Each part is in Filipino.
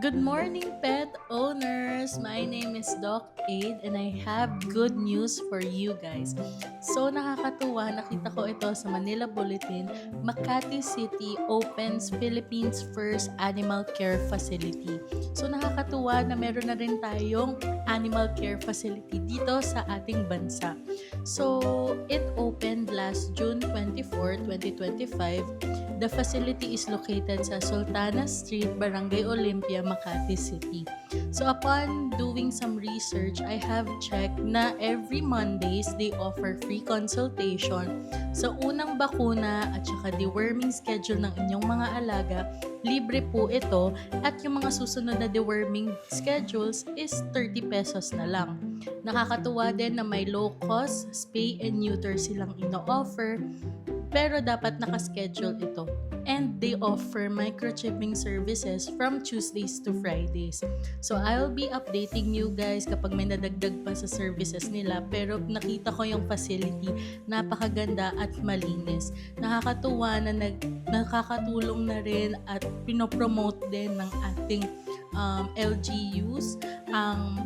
Good morning, pet owners! My name is Doc Aid and I have good news for you guys. So nakakatuwa, nakita ko ito sa Manila Bulletin, Makati City opens Philippines' first animal care facility. So nakakatuwa na meron na rin tayong animal care facility dito sa ating bansa. So it opened last June 24, 2025. The facility is located sa Sultana Street, Barangay Olympia, Makati City. So upon doing some research, I have checked na every Mondays they offer free consultation. Sa unang bakuna at saka deworming schedule ng inyong mga alaga, libre po ito at yung mga susunod na deworming schedules is 30 pesos na lang. Nakakatuwa din na may low cost spay and neuter silang ino-offer pero dapat nakaschedule ito. And they offer microchipping services from Tuesdays to Fridays. So I'll be updating you guys kapag may nadagdag pa sa services nila. Pero nakita ko yung facility, napakaganda at malinis. Nakakatuwa na nakakatulong na rin at pinopromote din ng ating LGUs ang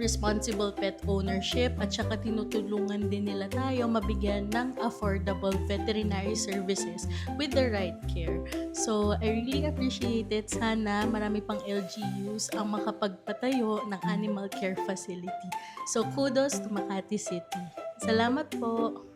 responsible pet ownership at saka tinutulungan din nila tayo mabigyan ng affordable veterinary services with the right care. So, I really appreciate it. Sana marami pang LGUs ang makapagpatayo ng animal care facility. So, kudos to Makati City. Salamat po!